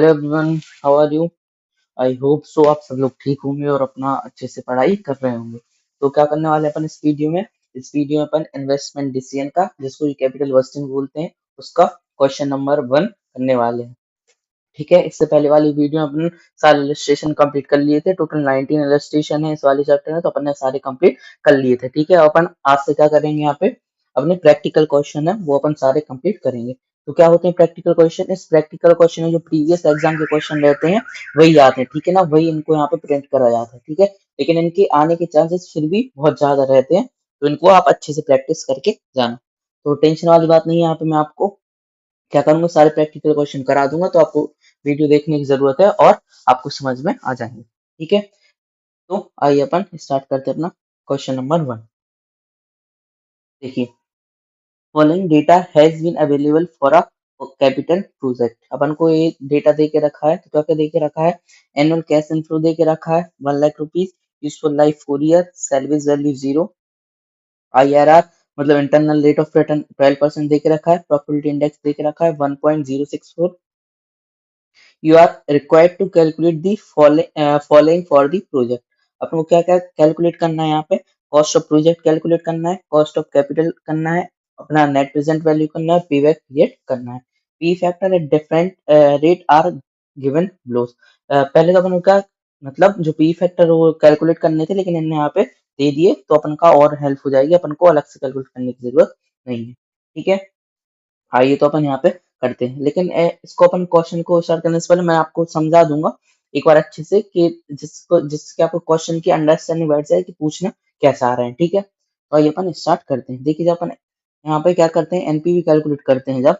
Everyone, how are you? I hope so आप सब लोग ठीक होंगे और अपना अच्छे से पढ़ाई कर रहे होंगे। तो क्या करने वाले हैं अपन इस वीडियो में अपन इन्वेस्टमेंट डिसीजन का, जिसको कैपिटल वर्स्टिंग बोलते हैं, उसका क्वेश्चन नंबर 1 करने वाले हैं। ठीक है, इससे पहले वाली वीडियो में अपन सारे इलस्ट्रेशन कंप्लीट कर लिए थे। टोटल 19 इलस्ट्रेशन है इस वाले चैप्टर में, तो अपन ने सारे कंप्लीट कर लिए थे। ठीक है, अपन आज से क्या करेंगे, यहाँ पे अपने प्रैक्टिकल क्वेश्चन है वो अपन सारे कंप्लीट करेंगे। तो क्या होते हैं प्रैक्टिकल क्वेश्चन? इस प्रैक्टिकल क्वेश्चन में जो प्रीवियस एग्जाम के क्वेश्चन रहते हैं वही आते हैं। ठीक है ना, वही इनको यहाँ पे प्रिंट करा जाता है। ठीक है, लेकिन इनके आने के चांसेस फिर भी बहुत ज्यादा रहते हैं, तो इनको आप अच्छे से प्रैक्टिस करके जाना। तो टेंशन वाली बात नहीं है, यहाँ पे मैं आपको क्या करूंगा, सारे प्रैक्टिकल क्वेश्चन करा दूंगा, तो आपको वीडियो देखने की जरूरत है और आपको समझ में आ जाएंगे। ठीक है, तो आइए अपन स्टार्ट करते हैं अपना क्वेश्चन नंबर 1। देखिए, following data has been available for a capital project. अपन को ये डेटा दे के रखा है, तो क्या क्या दे के रखा है? एनुअल कैश इनफ्लो दे के रखा है 1,00,000 rupees, useful life 4 year, salaries value 0, IRR मतलब इंटरनल रेट ऑफ रिटर्न 12% दे के रखा है, प्रॉफिट इंडेक्स दे के रखा है 1.064। You are required to calculate the following for the project. अपन को क्या क्या कैलकुलेट करना है यहाँ पे? कॉस्ट ऑफ प्रोजेक्ट कैलकुलेट करना है, कॉस्ट ऑफ कैपिटल करना है, अपना नेट प्रेजेंट वैल्यू करना है, पे बैक पीरियड करना है। P factor at different rate are given below. पहले तो अपन को क्या मतलब जो पी फैक्टर वो कैलकुलेट करने थे, लेकिन इन्हें यहाँ पे दे दिए, तो अपन का और हेल्प हो जाएगी, अपन को अलग से कैलकुलेट करने की जरूरत नहीं है। ठीक है, आइए तो अपन यहाँ पे करते हैं, लेकिन इसको अपन क्वेश्चन को स्टार्ट करने से पहले मैं आपको समझा दूंगा एक बार अच्छे से, कि जिसके आपको क्वेश्चन की अंडरस्टैंडिंग बैठ जाए कि पूछना कैसा आ रहा है। ठीक है, तो आइए अपन स्टार्ट करते हैं। देखिए, जब अपन यहाँ पे क्या करते हैं, एनपीवी कैलकुलेट करते हैं जब,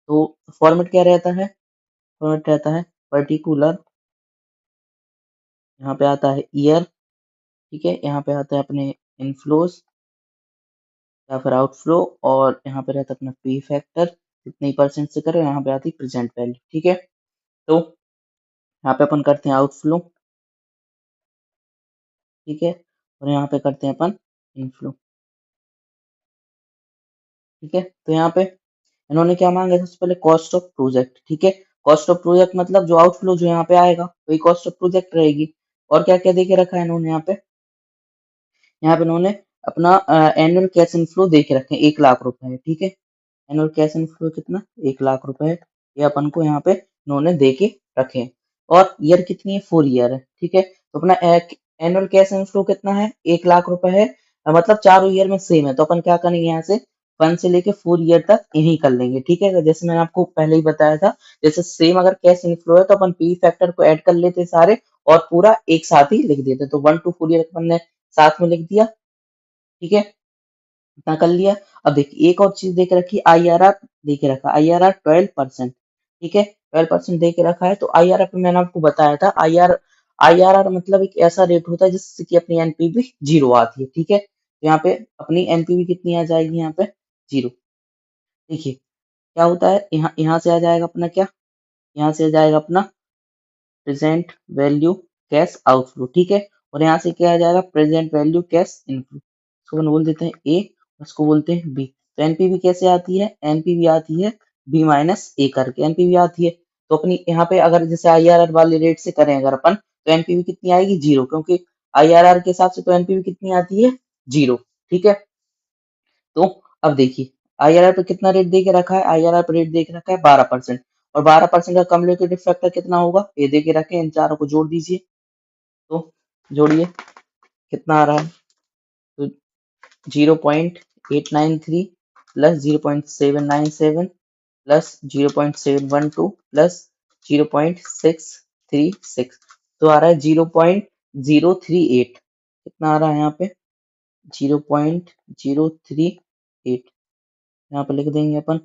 तो फॉर्मेट क्या रहता है? फॉर्मेट रहता है पर्टिकुलर, यहाँ पे आता है ईयर, ठीक है, यहाँ पे आता है अपने इनफ्लोज या फिर आउटफ्लो, और यहाँ पे रहता है अपना पी फैक्टर कितनी परसेंट से करें, यहाँ पे आती है प्रेजेंट वैल्यू। ठीक है, तो यहाँ पे अपन करते हैं आउटफ्लो, ठीक है, और यहाँ पे करते हैं अपन इनफ्लो। ठीक है, तो यहाँ पे इन्होंने क्या मांगा? सबसे पहले कॉस्ट ऑफ प्रोजेक्ट। ठीक है, कॉस्ट ऑफ प्रोजेक्ट मतलब जो आउटफ्लो जो यहाँ पे आएगा वही कॉस्ट ऑफ प्रोजेक्ट रहेगी। और क्या क्या देके रखा है इन्होंने यहाँ पे? यहाँ पे इन्होंने अपना एनुअल कैश इनफ्लो दे के रखे हैं 1,00,000 रुपए है। ठीक है, एनुअल कैश इनफ्लो कितना? 1,00,000 रुपए है, ये अपन को यहाँ पे इन्होंने दे के रखे हैं। और ईयर कितनी है? 4 ईयर है। ठीक है, तो अपना एनुअल कैश इनफ्लो कितना है? 1,00,000 रुपए है, मतलब चारों ईयर में सेम है, तो अपन क्या करेंगे, यहाँ से 1 से लेके 4 ईयर तक यही कर लेंगे। ठीक है, जैसे मैंने आपको पहले ही बताया था, जैसे सेम अगर कैश इनफ्लो है तो अपन पी फैक्टर को ऐड कर लेते सारे और पूरा एक साथ ही लिख देते, तो 1 to 4 ईयर अपन ने साथ में लिख दिया। ठीक है, इतना कर लिया। अब देखिए, एक और चीज देख रखी, IRR दे के रखा, IRR 12%। ठीक है, 12% दे के रखा है, तो IRR पे मैंने आपको बताया था, IRR मतलब एक ऐसा रेट होता है जिससे कि अपनी एनपीवी जीरो आती है। ठीक है, तो यहाँ पे अपनी एनपीवी कितनी आ जाएगी? यहाँ पे जीरो। देखिए क्या होता है, यहाँ यहाँ से आ जाएगा अपना क्या, यहाँ से आ जाएगा अपना प्रेजेंट वैल्यू कैश आउटफ्लो। ठीक है, और यहाँ से क्या आ जाएगा? Present value cash inflow. इसको अपन बोल देते हैं ए, उसको बोलते हैं बी। तो एनपीवी कैसे आती है? एनपीवी आती है बी माइनस ए करके एनपीवी आती है। तो अपनी यहाँ पे अगर जैसे आईआरआर वाले रेट से करें अगर अपन, तो एनपीवी कितनी आएगी? जीरो, क्योंकि आईआरआर के हिसाब से तो एनपीवी कितनी आती है? जीरो। ठीक है, तो अब देखिए, आईआरआर पे कितना रेट दे के रखा है? आईआरआर पे रेट दे के रखा है 12%, और 12% का कम्युलेटिव फैक्टर कितना होगा? ये दे के रखे हैं, इन चारों को जोड़ दीजिए, तो जोड़िए कितना आ रहा है? तो 0.893 प्लस 0.797 प्लस 0.712 प्लस 0.636, तो आ रहा है 0.038। कितना आ रहा है यहाँ पे? 0.038, यहाँ पे लिख देंगे अपन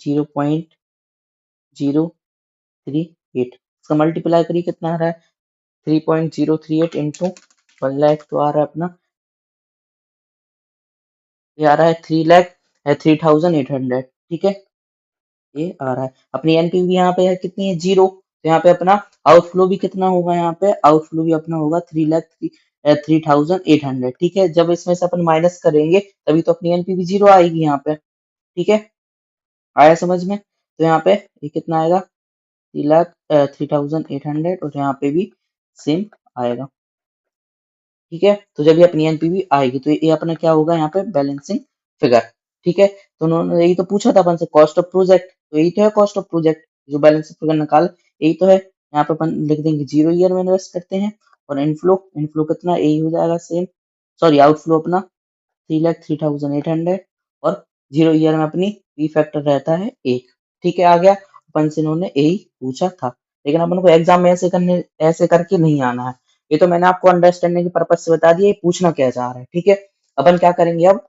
0.038। इसका मल्टीप्लाई करिए, कितना आ रहा है? 3.038 इंटू 1,00,000, तो आ रहा है अपना, ये आ रहा है 3,03,800। ठीक है, ये आ रहा है। अपनी एनपीवी यहाँ पे है कितनी है? जीरो, तो यहाँ पे अपना आउटफ्लो भी कितना होगा? यहाँ पे आउटफ्लो भी अपना होगा 3,03,800। ठीक है, जब इसमें से अपन माइनस करेंगे तभी तो अपनी एनपीवी जीरो आएगी यहाँ पे। ठीक है, आया समझ में? तो यहाँ पे ये कितना आएगा? 3,3800 और यहाँ पे भी सेम आएगा। ठीक है, तो जब ये अपनी एनपीवी आएगी तो ये अपना क्या होगा यहाँ पे बैलेंसिंग फिगर। ठीक है, तो उन्होंने यही तो पूछा था अपन से कॉस्ट ऑफ प्रोजेक्ट, तो यही तो है कॉस्ट ऑफ प्रोजेक्ट जो बैलेंसिंग फिगर निकाल, यही तो है। यहाँ पे अपन लिख देंगे 0 ईयर में इन्वेस्ट करते हैं। और इनफ्लो इनफ्लो कितना, यही हो जाएगा सेम, सॉरी आउटफ्लो अपना 3,03,800 और 0 ईयर में अपनी पी फैक्टर रहता है 1। ठीक है, आ गया। अपन से इन्होंने यही पूछा था, लेकिन अपन को एग्जाम में ऐसे करके नहीं आना है। ये तो मैंने आपको अंडरस्टैंडिंग के पर्पज से बता दिया, ये पूछना क्या चाह रहा है। ठीक है, अपन क्या करेंगे अब,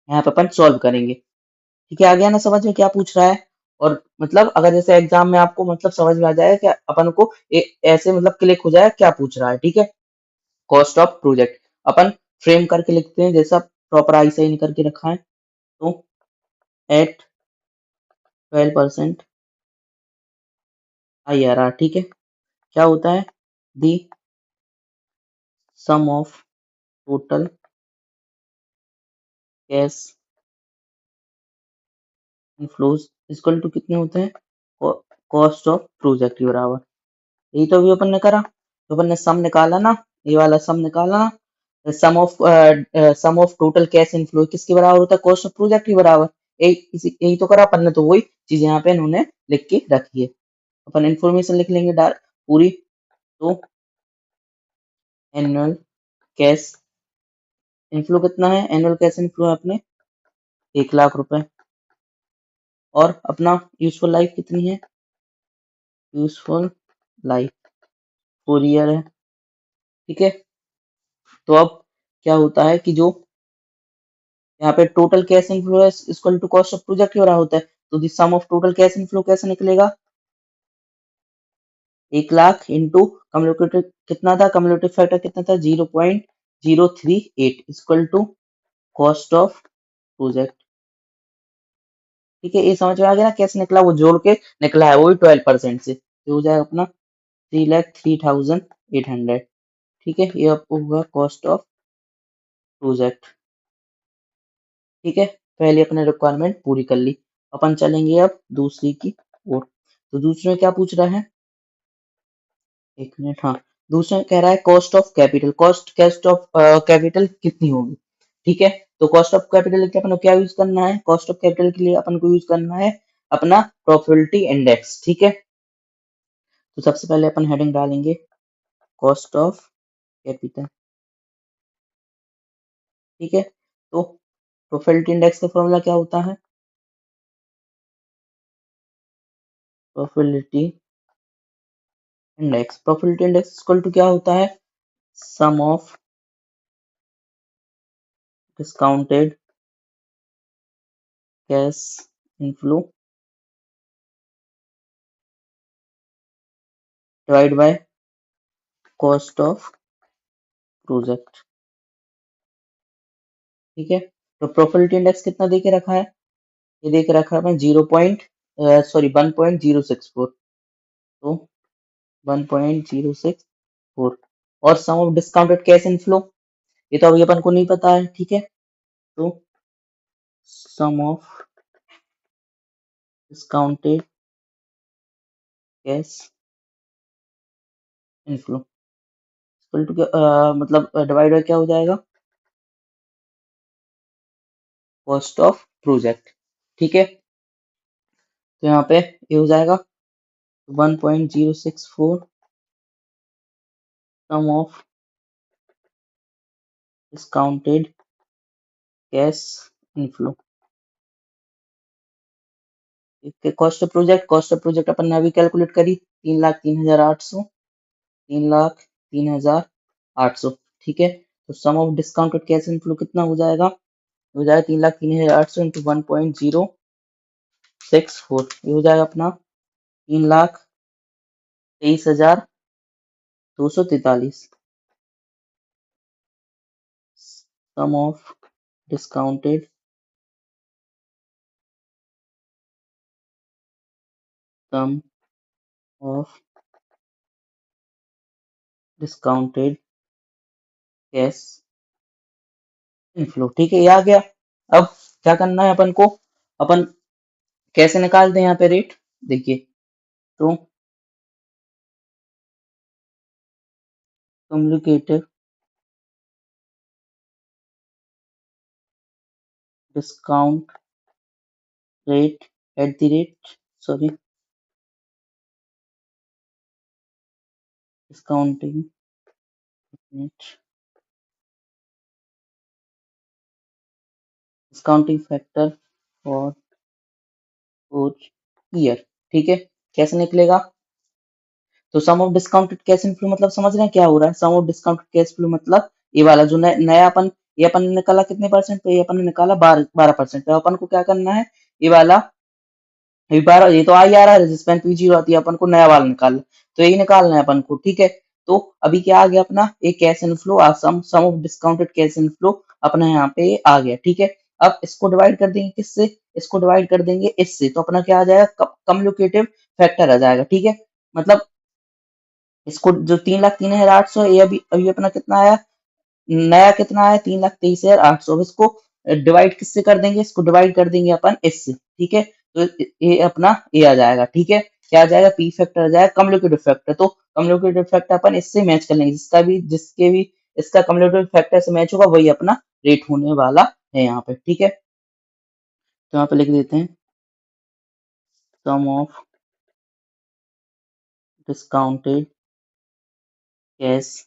यहाँ पे अपन सॉल्व करेंगे। ठीक है, आ गया ना समझ में क्या पूछ रहा है। और मतलब अगर जैसे एग्जाम में आपको मतलब समझ में आ जाए कि अपन को ऐसे मतलब क्लिक हो जाए क्या पूछ रहा है। ठीक है, cost of project upon frame करके लिखते हैं, जैसा प्रॉपर आई सही नहीं करके रखा है। तो एट 12% IRR। ठीक है, क्या होता है, the sum of total cash inflows equal to कितने होते हैं, कॉस्ट ऑफ प्रोजेक्ट के बराबर। यही तो अभी अपन ने करा, तो अपन ने सम निकाला ना, ये वाला सम निकाला ना, सम ऑफ टोटल कैश इनफ्लो किसके बराबर होता है, कॉस्ट ऑफ प्रोजेक्ट के बराबर। यही तो करा अपन ने, तो वही चीज यहाँ पे इन्होंने लिख के रखी है। अपन इन्फॉर्मेशन लिख लेंगे डार पूरी। तो एनुअल कैश इनफ्लो कितना है, एनुअल कैश इनफ्लो है अपने 1,00,000 रुपए। और अपना यूजफुल लाइफ कितनी है, यूजफुल लाइफ 4 ईयर है। ठीक है, तो अब क्या होता है कि जो यहाँ पे टोटल कैश इनफ्लो है equal to cost of project के बराबर होता है, तो the sum of total cash inflow कैसे निकलेगा, 1,00,000 इंटू कम्युलेटिव कितना था, कम्युलेटिव फैक्टर कितना था 0.038 equal to cost of project. ठीक है, ये समझ में आ गया ना कैसे निकला, वो जोड़ के निकला है, वो भी 12% से, तो हो जाएगा अपना 3,03,800। ठीक है, ये आपको होगा कॉस्ट ऑफ प्रोजेक्ट। ठीक है, पहले अपने रिक्वायरमेंट पूरी कर ली, अपन चलेंगे अब दूसरी की ओर। तो दूसरे में क्या पूछ रहा है, एक मिनट, हाँ, दूसरा कह रहा है cost of capital, cost of capital कितनी होगी। ठीक है, तो कॉस्ट ऑफ कैपिटल के अपन को क्या यूज करना है, कॉस्ट ऑफ कैपिटल के लिए अपन को यूज करना है अपना प्रॉफिटेबिलिटी इंडेक्स। ठीक है, तो सबसे पहले अपन हेडिंग डालेंगे कॉस्ट ऑफ कैपिटल। ठीक है, तो प्रॉफिटेबिलिटी इंडेक्स का फॉर्मूला क्या होता है, प्रॉफिटेबिलिटी इंडेक्स इक्वल टू क्या होता है, sum of discounted cash inflow divide by cost of project. ठीक है, तो प्रॉफिटेबिलिटी इंडेक्स कितना दे के रखा है, ये दे के रखा है 1.064। तो 1.064 और सम ऑफ डिस्काउंटेड कैश इनफ्लो, ये तो अभी अपन को नहीं पता है। ठीक है, तो sum of discounted cash inflow equal to मतलब डिवाइड बाय क्या हो जाएगा, कॉस्ट ऑफ प्रोजेक्ट। ठीक है, तो यहाँ पे ये हो जाएगा 1.064 sum of discounted cash inflow. Cost of project अपन ने अभी कैलकुलेट करी 3,03,800, 3,03,800। ठीक है, तो sum of discounted cash inflow कितना हो जाएगा 3,03,800 इंटू 1.064, ये हो जाएगा अपना 3,23,243। Sum of discounted sum of discounted cash inflow. ठीक है, ये आ गया। अब क्या करना है अपन को, अपन कैसे निकालते हैं यहाँ पे रेट, देखिए। तो cumulative discount rate at the rate, sorry, discounting rate, discounting factor for year. ठीक है, कैसे निकलेगा? तो sum of discounted cash inflow मतलब समझ रहे हैं क्या हो रहा है? Sum of discounted cash flow मतलब ये वाला जो नया अपन, ये अपन ने निकाला कितने परसेंट पे? ये अपन ने निकाला 12% पे। अपन को क्या करना है? ये वाला, ये 12, ये तो आ ही आ रहा है, जिसमें P0 आती है, अपन को नया वाला निकालना, तो यही निकालना है अपन को। ठीक है, तो अभी क्या आ गया अपना? एक cash inflow, sum of discounted cash inflow अपना यहाँ पे आ गया। ठीक है, अब इसको डिवाइड कर देंगे किससे? इसको डिवाइड कर देंगे इससे, तो अपना क्या आ जाएगा? कम्युलेटिव फैक्टर आ जाएगा। ठीक है, मतलब इसको जो 3,03,800 ये अभी अभी अपना कितना आया? नया कितना आया? 3,23,800। अब इसको डिवाइड किससे कर देंगे? इसको डिवाइड कर देंगे अपन इससे। ठीक है, तो ये अपना ये आ जाएगा। ठीक है, क्या आ जाएगा? पी फैक्टर आ जाएगा, कम्युलेटिव फैक्टर। तो कम्युलेटिव फैक्टर अपन इससे मैच कर लेंगे, जिसके भी इसका कम्युलेटिव फैक्टर से मैच होगा वही अपना रेट होने वाला है यहाँ पे। ठीक है, तो यहाँ पे लिख देते हैं sum of discounted cash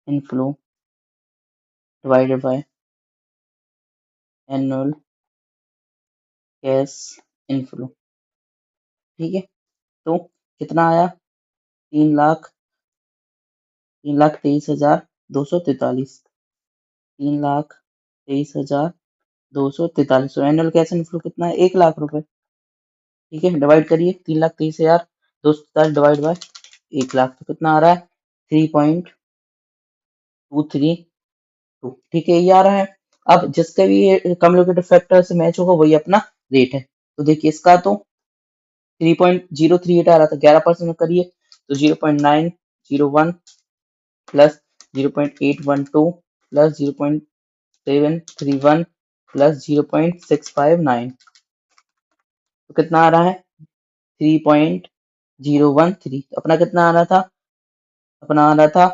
inflow divided by annual cash inflow. ठीक है, तो कितना आया? 3,23,243। 3,23,243। तो एनुअल कैश इनफ्लो कितना है? 1,00,000 रुपए। ठीक है, डिवाइड करिए 3,23,243 डिवाइड बाय 1,00,000, तो कितना आ रहा है? 3.232। ठीक है, ये आ रहा है। अब जिसके भी कम्युलेटिव फैक्टर से मैच होगा वही अपना रेट है। तो देखिए इसका तो 3.038 आ रहा था, 11% करिए तो 0.901 प्लस 0.812 प्लस 0.731 प्लस 0.659, तो कितना आ रहा है? 3.013। अपना कितना आ रहा था? अपना आ रहा था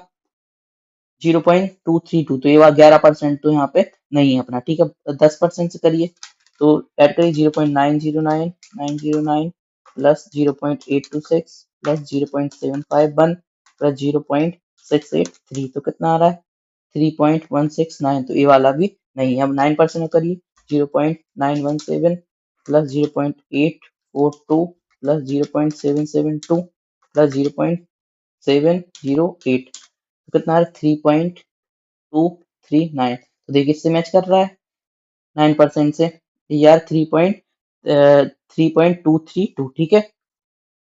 0.232। तो ये 11% तो यहाँ पे नहीं है अपना। ठीक है, 10% से करिए तो ऐड करिए 0.909 प्लस 0.826 प्लस 0.751 प्लस 0.683, तो कितना आ रहा है? 3.169। तो ये वाला भी नहीं है। अब 9% करिए 0.917 प्लस 0.842 प्लस 0.772 प्लस 0.708, तो कितना आ रहा है? 3.239। तो देखिए इससे मैच कर रहा है 9% से यार, 3.232। ठीक है,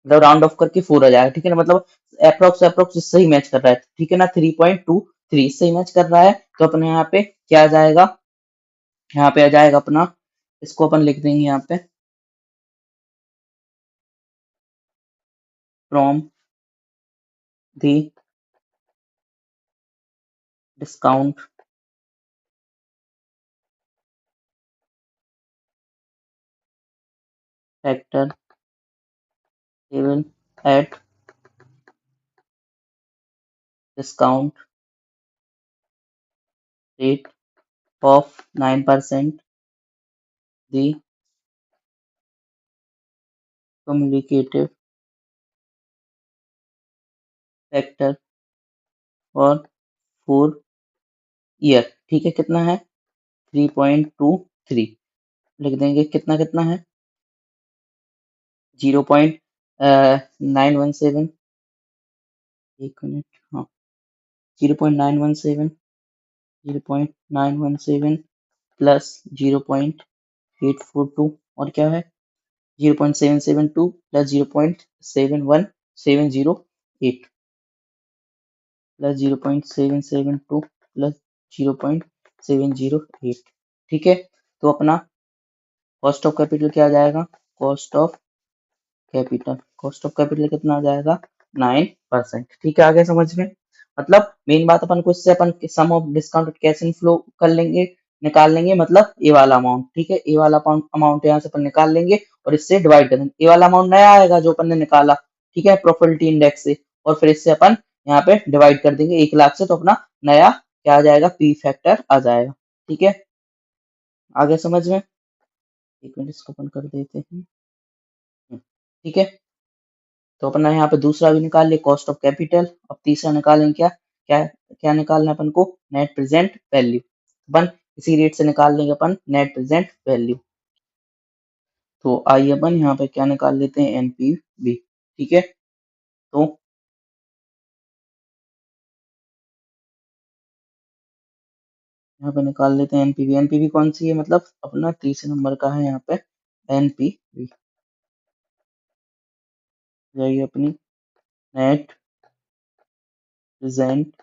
मतलब राउंड ऑफ करके 4 आ जाएगा। ठीक है ना, मतलब अप्रोक्स अप्रोक्स इससे ही मैच कर रहा है। ठीक है ना, 3.23 इससे ही मैच कर रहा है। तो अपने यहाँ पे क्या आ जाएगा? यहाँ पे आ जाएगा अपना, इसको अपन लिख देंगे यहाँ पे from the discount factor table at discount rate of 9%, the communicative factor और 4 ईयर। ठीक है, कितना है? 3.23 लिख देंगे। कितना कितना है? 0.917, एक मिनट, हाँ, 0.917, 0.917 प्लस 0.842 और क्या है? 0.772 प्लस 0.71708 प्लस 0.772 प्लस 0.708। ठीक है, तो अपना कॉस्ट ऑफ कैपिटल क्या आ जाएगा? कॉस्ट ऑफ कैपिटल कितना आ जाएगा? 9%। ठीक है, आगे समझ में? मतलब मेन बात अपन को इससे अपन सम ऑफ डिस्काउंटेड कैश इनफ्लो कर लेंगे, निकाल लेंगे, मतलब ये वाला अमाउंट। ठीक है, ये वाला अमाउंट यहाँ से अपन निकाल लेंगे और इससे डिवाइड कर देंगे। ये वाला अमाउंट नया आएगा जो अपन ने निकाला, ठीक है, प्रॉफिटेबिलिटी इंडेक्स से, और फिर इससे अपन यहाँ पे डिवाइड कर देंगे 1 लाख से, तो अपना नया क्या आ जाएगा, पी फैक्टर आ जाएगा। ठीक है, आगे समझ में? एक मिनट इसको ओपन कर देते हैं। ठीक है, तो अपना यहाँ पे दूसरा भी निकाल लिया, कॉस्ट ऑफ कैपिटल। अब तीसरा निकालेंगे, क्या क्या क्या निकालना है अपन को, नेट प्रेजेंट वैल्यू। अपन इसी रेट से निकाल लेंगे अपन नेट प्रेजेंट वैल्यू। तो आइए अपन यहाँ पे क्या निकाल लेते हैं, एनपीवी। ठीक है, तो यहाँ पे निकाल लेते हैं एनपीवी। एनपीवी कौन सी है, मतलब अपना तीसरे नंबर का है यहाँ पे एनपीवी, जाइए अपनी नेट प्रेजेंट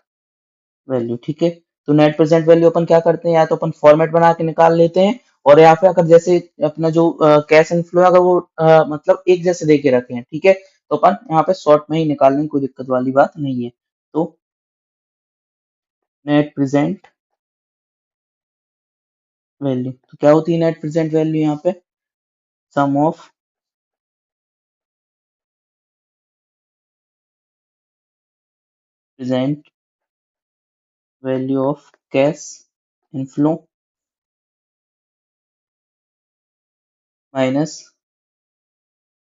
वैल्यू। ठीक है, तो नेट प्रेजेंट वैल्यू अपन क्या करते हैं, या तो अपन फॉर्मेट बना के निकाल लेते हैं, और या फिर अगर जैसे अपना जो कैश इनफ्लो है, अगर वो मतलब एक जैसे दे के रखे हैं, ठीक है, तो अपन यहाँ पे शॉर्ट में ही निकाल लेंगे, कोई दिक्कत वाली बात नहीं है। तो नेट प्रेजेंट वैल्यू, तो क्या होती है नेट प्रेजेंट वैल्यू यहाँ पे, sum of present value of cash inflow minus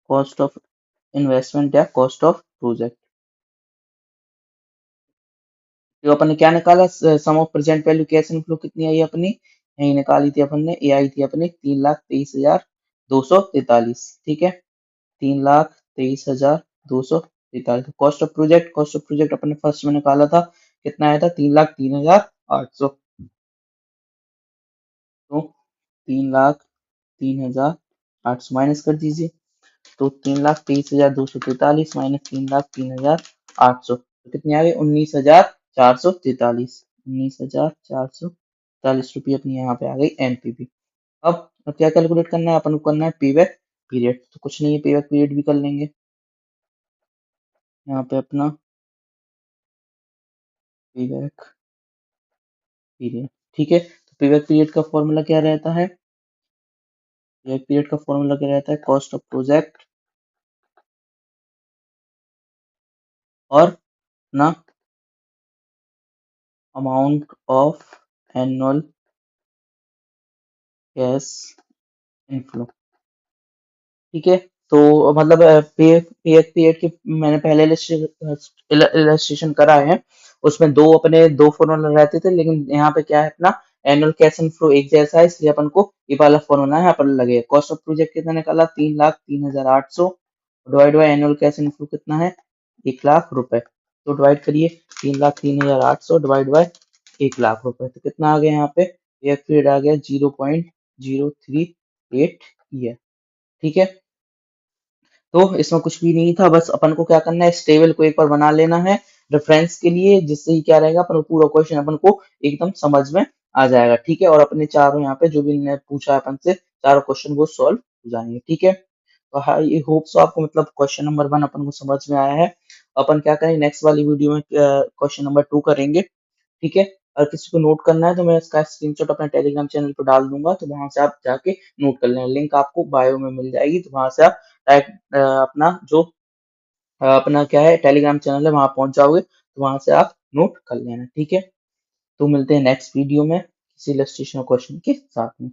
cost of investment या कॉस्ट ऑफ प्रोजेक्ट। तो अपन ने क्या निकाला, sum of present value cash inflow कितनी आई अपनी, यही निकाली थी अपन ने, ये आई थी अपनी 3,23,243। ठीक है, 3,23,243। Cost of project, cost of project अपन ने फर्स्ट में निकाला था, कितना आया था, 3,03,800। तो 3,03,800 माइनस कर दीजिए, तो 3,23,243 माइनस 3,03,800, तो कितने आ गए, 19,443। 19,443 रुपये अपनी यहाँ पे आ गई एनपीवी। अब क्या कैलकुलेट करना है, अपन को करना है पेबैक पीरियड। तो कुछ नहीं है, पेबैक पीरियड भी कर लेंगे यहाँ पे अपना पेबैक पीरियड। ठीक है, तो पेबैक पीरियड का फॉर्मूला क्या रहता है, पेबैक पीरियड का फॉर्मूला क्या रहता है, कॉस्ट ऑफ प्रोजेक्ट और ना amount of annual cash inflow. ठीक है, तो मतलब पे पेबैक पीरियड की मैंने पहले इलस्ट्रेशन करा है, उसमें दो फॉर्मूला रहते थे, लेकिन यहाँ पे क्या है अपना एनुअल कैश इनफ्लो एक जैसा है, इसलिए अपन को ये वाला फॉर्मूला यहाँ पर लगेगा। कॉस्ट ऑफ प्रोजेक्ट कितना निकाला, 3,03,800, divide by annual cash inflow कितना है, 1 लाख रुपए। तो डिवाइड करिए, 3,03,800 डिवाइड बाय 1 लाख रुपए, तो कितना आ गया यहाँ पे, पेबैक पीरियड आ गया 0.038 ईयर। ठीक है, तो इसमें कुछ भी नहीं था, बस अपन को क्या करना है, इस टेबल को एक बार बना लेना है रेफरेंस के लिए, जिससे ही क्या रहेगा, अपन को पूरा क्वेश्चन अपन को एकदम समझ में आ जाएगा। ठीक है, और अपने चारों यहाँ पे जो भी ने पूछा है अपन से, चारों क्वेश्चन वो सॉल्व हो जाएंगे। ठीक है, तो आई होप सो आपको मतलब क्वेश्चन नंबर 1 अपन को समझ में आया है। अपन क्या करें, नेक्स्ट वाली वीडियो में क्वेश्चन नंबर 2 करेंगे। ठीक है, अगर किसी को नोट करना है तो मैं इसका स्क्रीनशॉट अपने टेलीग्राम चैनल पर डाल दूंगा, तो वहां से आप जाके नोट कर लेना, लिंक आपको बायो में मिल जाएगी, तो वहां से आप अपना जो अपना क्या है टेलीग्राम चैनल है, वहां पहुंच जाओगे, तो वहां से आप नोट कर लेना। ठीक है, तो मिलते हैं नेक्स्ट वीडियो में किसी इलस्ट्रेशन क्वेश्चन के साथ में।